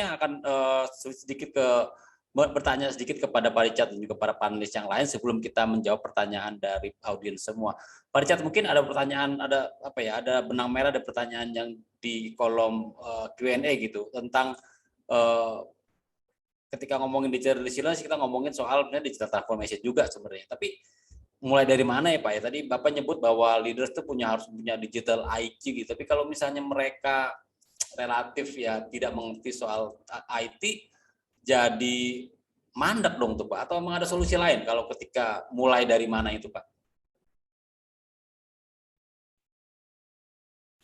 selanjutnya akan sedikit bertanya sedikit kepada Pak Richard dan juga para panelis yang lain sebelum kita menjawab pertanyaan dari audiens semua. Pak Richard, mungkin ada pertanyaan, ada benang merah, ada pertanyaan yang di kolom Q&A gitu tentang ketika ngomongin digital resilience kita ngomongin soal digital transformation juga sebenarnya. Tapi mulai dari mana ya Pak ya? Tadi Bapak nyebut bahwa leaders itu harus punya digital IQ gitu. Tapi kalau misalnya mereka relatif ya tidak mengerti soal IT, jadi mandek dong tuh Pak, atau memang ada solusi lain kalau ketika mulai dari mana itu Pak?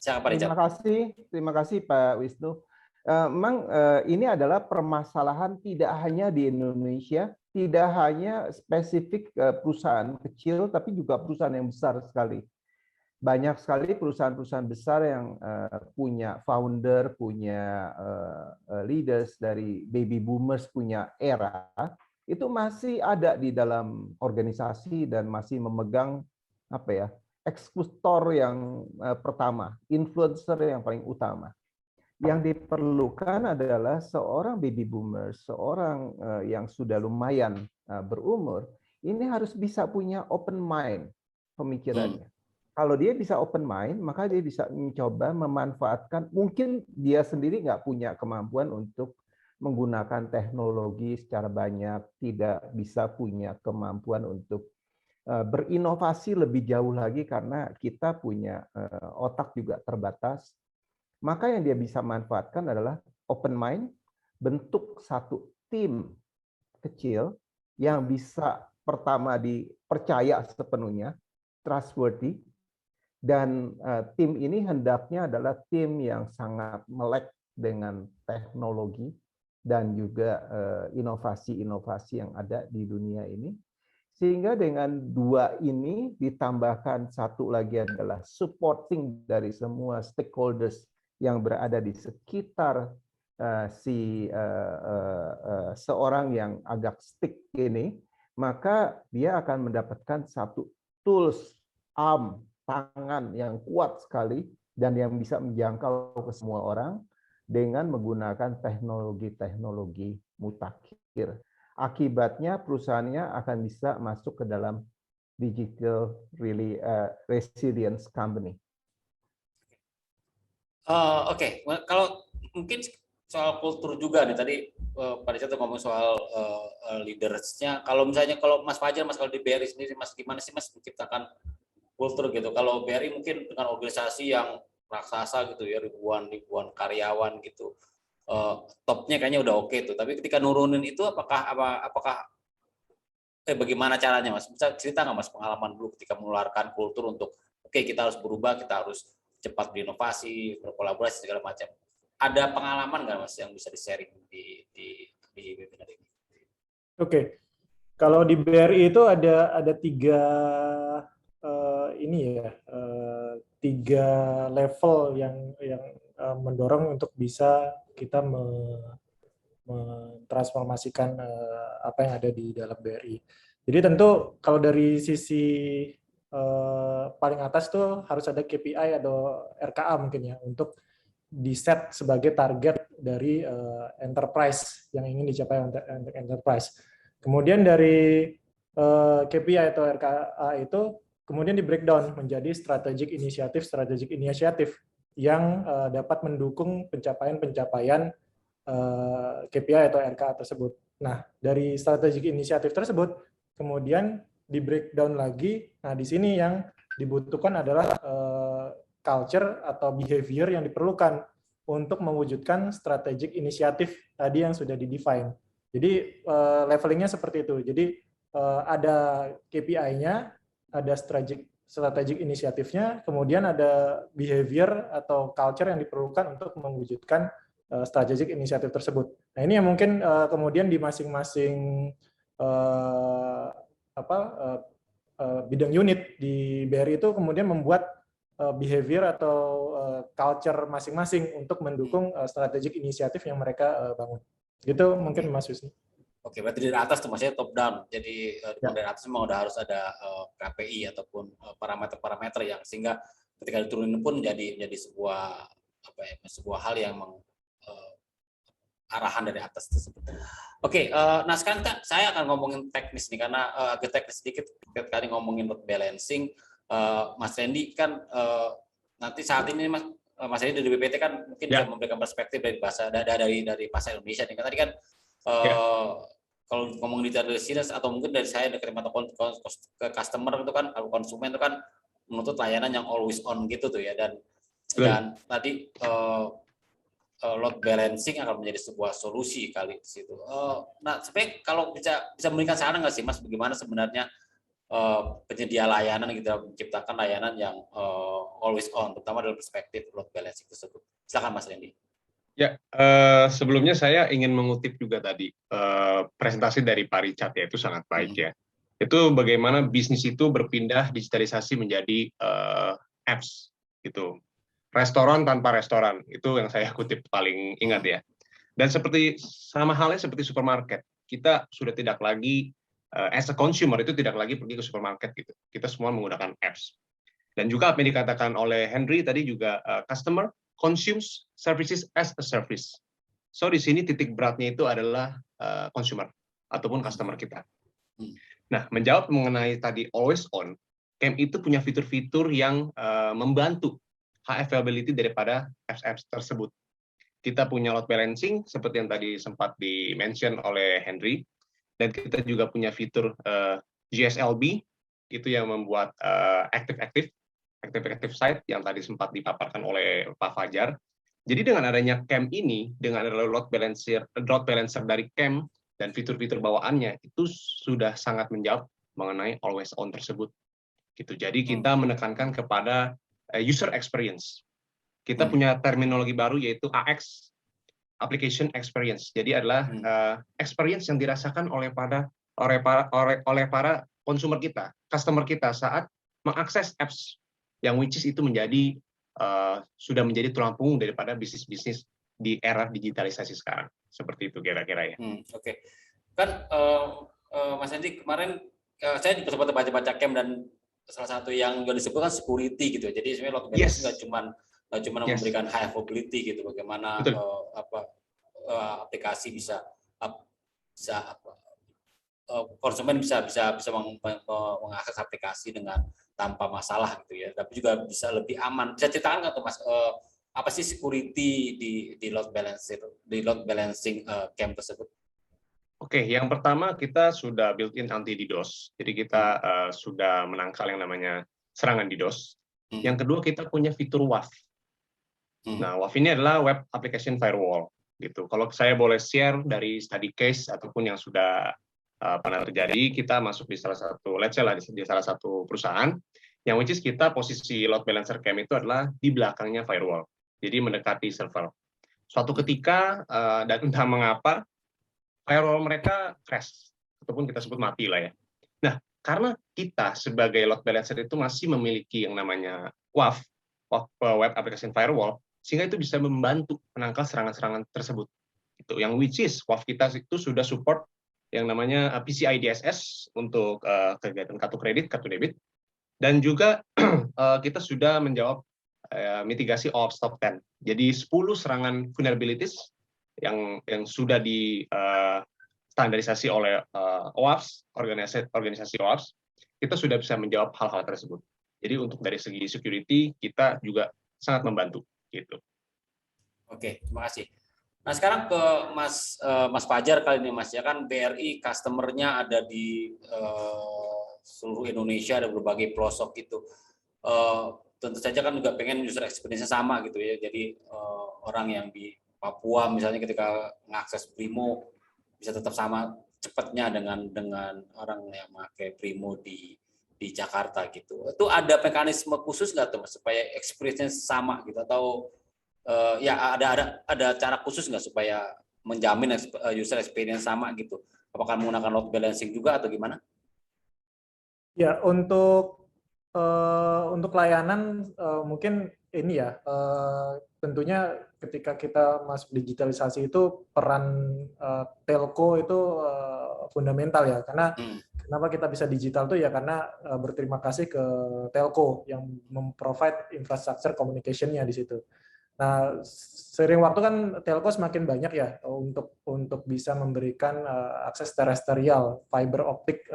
Siapa Pak Richard? Terima kasih Pak Wisnu. Memang ini adalah permasalahan tidak hanya di Indonesia, tidak hanya spesifik perusahaan kecil, tapi juga perusahaan yang besar sekali. Banyak sekali perusahaan-perusahaan besar yang punya founder, punya leaders dari baby boomers, punya era, itu masih ada di dalam organisasi dan masih memegang eksekutor yang pertama, influencer yang paling utama. Yang diperlukan adalah seorang baby boomer, seorang yang sudah lumayan berumur, ini harus bisa punya open mind pemikirannya. Kalau dia bisa open mind, maka dia bisa mencoba memanfaatkan, mungkin dia sendiri nggak punya kemampuan untuk menggunakan teknologi secara banyak, tidak bisa punya kemampuan untuk berinovasi lebih jauh lagi karena kita punya otak juga terbatas. Maka yang dia bisa manfaatkan adalah open mind, bentuk satu tim kecil yang bisa pertama dipercaya sepenuhnya, trustworthy, dan tim ini hendaknya adalah tim yang sangat melek dengan teknologi dan juga inovasi-inovasi yang ada di dunia ini. Sehingga dengan dua ini ditambahkan satu lagi adalah supporting dari semua stakeholders yang berada di sekitar seorang yang agak stick ini, maka dia akan mendapatkan satu tools, tangan yang kuat sekali dan yang bisa menjangkau ke semua orang dengan menggunakan teknologi-teknologi mutakhir. Akibatnya perusahaannya akan bisa masuk ke dalam digital resilience company. Oke. Kalau mungkin soal kultur juga nih tadi Pak Richard ngomong soal leadersnya. Kalau misalnya Mas Fajar, Mas kalau di BRI sendiri Mas gimana sih Mas menciptakan kultur gitu? Kalau BRI mungkin dengan organisasi yang raksasa gitu ya, ribuan karyawan gitu, topnya kayaknya udah oke tuh. Tapi ketika nurunin itu apakah bagaimana caranya Mas? Bisa cerita nggak Mas pengalaman dulu ketika mengeluarkan kultur untuk kita harus berubah, kita harus cepat berinovasi, berkolaborasi segala macam. Ada pengalaman nggak Mas yang bisa di-sharing di webinar ini? Oke. Kalau di BRI itu ada tiga tiga level yang mendorong untuk bisa kita mentransformasikan apa yang ada di dalam BRI. Jadi tentu kalau dari sisi paling atas tuh harus ada KPI atau RKA mungkin ya untuk di-set sebagai target dari enterprise yang ingin dicapai untuk enterprise. Kemudian dari KPI atau RKA itu kemudian di-breakdown menjadi strategic initiative yang dapat mendukung pencapaian KPI atau RKA tersebut. Nah, dari strategic initiative tersebut kemudian di-breakdown lagi. Nah, di sini yang dibutuhkan adalah culture atau behavior yang diperlukan untuk mewujudkan strategic initiative tadi yang sudah di-define. Jadi levelingnya seperti itu. Jadi ada KPI-nya, ada strategic inisiatifnya, kemudian ada behavior atau culture yang diperlukan untuk mewujudkan strategic inisiatif tersebut. Nah ini yang mungkin kemudian di masing-masing bidang unit di BRI itu kemudian membuat behavior atau culture masing-masing untuk mendukung strategic inisiatif yang mereka bangun. Gitu mungkin Mas Wisnu. Oke, berarti dari atas tuh maksudnya top down. Jadi dari atas memang udah harus ada KPI ataupun parameter-parameter yang sehingga ketika diturunin pun jadi sebuah hal yang arahan dari atas tersebut. Oke, nah sekarang saya akan ngomongin teknis nih karena agak teknis sedikit kali ngomongin load balancing. Mas Randy kan nanti saat ini Mas Randy dari BPT kan mungkin bisa memberikan perspektif dari pasar Indonesia nih. Kan tadi kan kalau ngomong di resilience atau mungkin dari saya dari mata ke customer itu kan kalau konsumen itu kan menuntut layanan yang always on gitu tuh ya dan tadi load balancing akan menjadi sebuah solusi kali di situ. Nah, sebenarnya kalau bisa memberikan saran nggak sih Mas bagaimana sebenarnya penyedia layanan gitu menciptakan layanan yang always on terutama dalam perspektif load balancing tersebut. Silakan Mas Randy. Ya, sebelumnya saya ingin mengutip juga tadi presentasi dari Pak Richard ya, itu sangat baik ya. Itu bagaimana bisnis itu berpindah digitalisasi menjadi apps gitu. Restoran tanpa restoran, itu yang saya kutip paling ingat ya. Dan sama halnya seperti supermarket, kita sudah tidak lagi as a consumer itu tidak lagi pergi ke supermarket gitu. Kita semua menggunakan apps. Dan juga apa yang dikatakan oleh Henry tadi juga customer consumes services as a service. So di sini titik beratnya itu adalah consumer ataupun customer kita. Nah, menjawab mengenai tadi always on, CAM itu punya fitur-fitur yang membantu high availability daripada apps-apps tersebut. Kita punya load balancing seperti yang tadi sempat di-mention oleh Henry, dan kita juga punya fitur GSLB itu yang membuat active site yang tadi sempat dipaparkan oleh Pak Fajar. Jadi dengan adanya CAM ini, dengan adanya load balancer dari CAM dan fitur-fitur bawaannya itu sudah sangat menjawab mengenai always on tersebut. Gitu. Jadi kita menekankan kepada user experience. Kita punya terminologi baru yaitu AX, application experience. Jadi adalah experience yang dirasakan oleh para konsumer kita, customer kita saat mengakses apps yang which is itu menjadi sudah menjadi tulang punggung daripada bisnis-bisnis di era digitalisasi sekarang. Seperti itu kira-kira ya. Oke. Kan Mas Andi kemarin saya juga sempat baca-baca CAM dan salah satu yang juga disebutkan security gitu. Jadi sebenarnya load balancing nggak cuma memberikan high availability gitu. Bagaimana aplikasi bisa konsumen bisa mengakses aplikasi dengan tanpa masalah gitu ya. Tapi juga bisa lebih aman. Bisa ceritakan nggak tuh Mas apa sih security di load balancing CAM tersebut? Oke, yang pertama kita sudah built-in anti DDoS. Jadi kita sudah menangkal yang namanya serangan DDoS. Yang kedua kita punya fitur WAF. Nah, WAF ini adalah Web Application Firewall. Gitu. Kalau saya boleh share dari study case ataupun yang sudah pernah terjadi, kita masuk di salah satu, let's say lah, di salah satu perusahaan, yang which is kita posisi load balancer CAM itu adalah di belakangnya firewall. Jadi mendekati server. Suatu ketika, dan entah mengapa, firewall mereka crash, ataupun kita sebut mati lah ya. Nah, karena kita sebagai load balancer itu masih memiliki yang namanya WAF, Web Application Firewall, sehingga itu bisa membantu menangkal serangan-serangan tersebut. Itu yang which is WAF kita itu sudah support yang namanya PCI DSS untuk kegiatan kartu kredit, kartu debit, dan juga kita sudah menjawab mitigasi OWASP top 10. Jadi 10 serangan vulnerabilities yang sudah di standarisasi oleh OWASP, organisasi OWASP, kita sudah bisa menjawab hal-hal tersebut. Jadi untuk dari segi security kita juga sangat membantu gitu. Oke, terima kasih. Nah sekarang ke Mas Fajar kali ini Mas, ya kan BRI customer-nya ada di seluruh Indonesia, ada berbagai pelosok gitu. Tentu saja kan juga pengen user experience-nya sama gitu ya. Jadi orang yang di Papua misalnya ketika mengakses Primo bisa tetap sama cepatnya dengan orang yang pakai Primo di Jakarta gitu. Itu ada mekanisme khusus nggak tuh Mas supaya experience-nya sama gitu atau ya ada cara khusus nggak supaya menjamin user experience sama gitu? Apakah menggunakan load balancing juga atau gimana? Ya untuk layanan mungkin ini ya tentunya ketika kita masuk digitalisasi itu peran telco itu fundamental ya karena kenapa kita bisa digital tuh ya karena berterima kasih ke telco yang memprovide infrastruktur communication-nya di situ. Nah, seiring waktu kan telco semakin banyak ya untuk bisa memberikan akses terestrial, fiber optik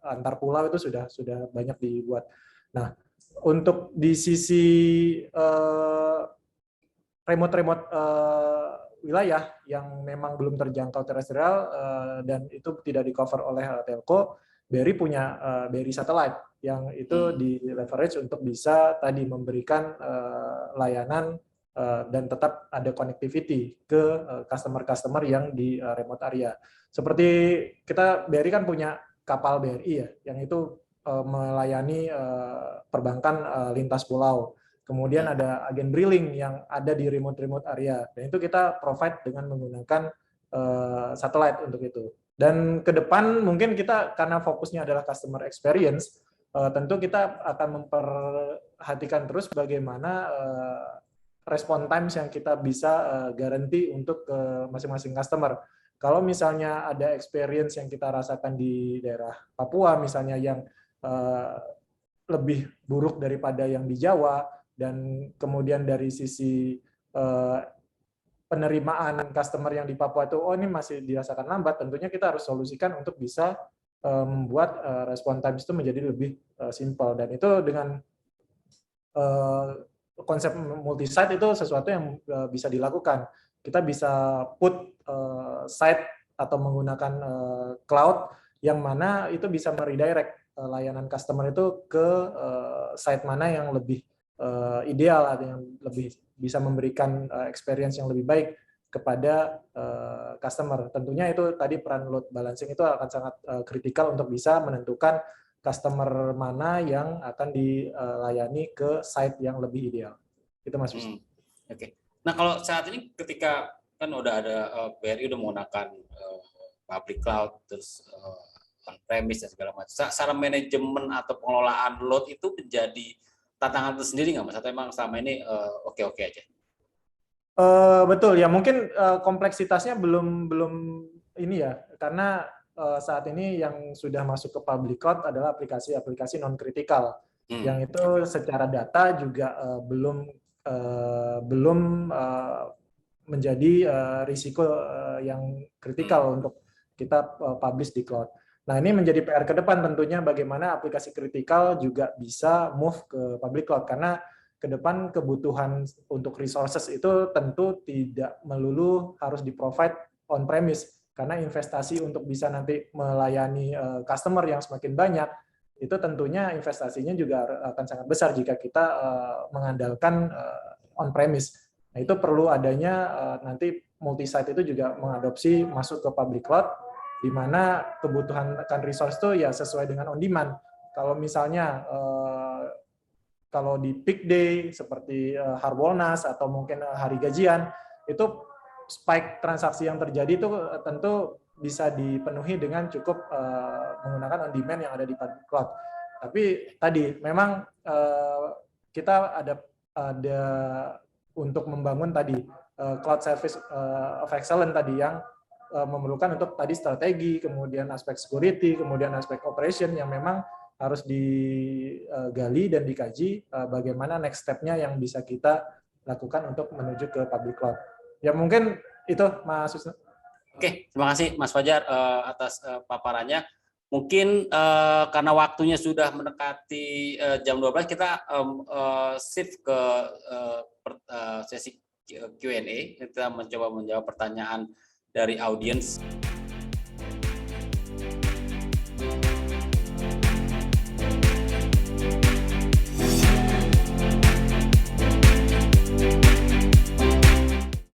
antar pulau itu sudah banyak dibuat. Nah, untuk di sisi remote wilayah yang memang belum terjangkau terestrial dan itu tidak di cover oleh telco, BRI punya BRI Satellite yang itu di leverage untuk bisa tadi memberikan layanan dan tetap ada connectivity ke customer-customer yang di remote area. Seperti kita BRI kan punya kapal BRI ya, yang itu melayani perbankan lintas pulau. Kemudian ada agen drilling yang ada di remote area, dan itu kita provide dengan menggunakan satellite untuk itu. Dan ke depan mungkin kita karena fokusnya adalah customer experience, tentu kita akan memperhatikan terus bagaimana respon times yang kita bisa garanti untuk masing-masing customer. Kalau misalnya ada experience yang kita rasakan di daerah Papua misalnya yang lebih buruk daripada yang di Jawa, dan kemudian dari sisi penerimaan customer yang di Papua itu, oh ini masih dirasakan lambat, tentunya kita harus solusikan untuk bisa membuat respon times itu menjadi lebih simpel. Dan itu dengan konsep multi-site itu sesuatu yang bisa dilakukan. Kita bisa put site atau menggunakan cloud yang mana itu bisa meredirect layanan customer itu ke site mana yang lebih ideal atau yang lebih bisa memberikan experience yang lebih baik kepada customer. Tentunya itu tadi peran load balancing itu akan sangat kritikal untuk bisa menentukan customer mana yang akan dilayani ke site yang lebih ideal. Itu Mas Wisnu. Oke. Nah, kalau saat ini ketika kan udah ada BRI udah menggunakan public cloud, terus on-premise dan segala macam. Secara manajemen atau pengelolaan load itu menjadi tantangan tersendiri nggak Mas? Atau emang selama ini oke-oke aja? Betul ya, mungkin kompleksitasnya belum ini ya, karena saat ini yang sudah masuk ke public cloud adalah aplikasi-aplikasi non-kritikal, yang itu secara data juga belum menjadi risiko yang kritikal untuk kita publish di cloud. Nah, ini menjadi PR ke depan tentunya bagaimana aplikasi kritikal juga bisa move ke public cloud, karena ke depan kebutuhan untuk resources itu tentu tidak melulu harus di-provide on-premise, karena investasi untuk bisa nanti melayani customer yang semakin banyak, itu tentunya investasinya juga akan sangat besar jika kita mengandalkan on-premise. Nah, itu perlu adanya nanti multi-site itu juga mengadopsi masuk ke public cloud, di mana kebutuhan akan resource itu ya sesuai dengan on demand. Kalau misalnya kalau di peak day seperti Harbolnas atau mungkin hari gajian, itu spike transaksi yang terjadi itu tentu bisa dipenuhi dengan cukup menggunakan on demand yang ada di public cloud. Tapi tadi memang kita ada untuk membangun tadi cloud service of excellence tadi yang memerlukan untuk tadi strategi, kemudian aspek security, kemudian aspek operation yang memang harus digali dan dikaji bagaimana next step-nya yang bisa kita lakukan untuk menuju ke public cloud. Ya mungkin itu Mas Wisnu. Oke, terima kasih Mas Fajar atas paparannya. Mungkin karena waktunya sudah mendekati jam 12, kita shift ke sesi Q&A. Kita mencoba menjawab pertanyaan dari audiens.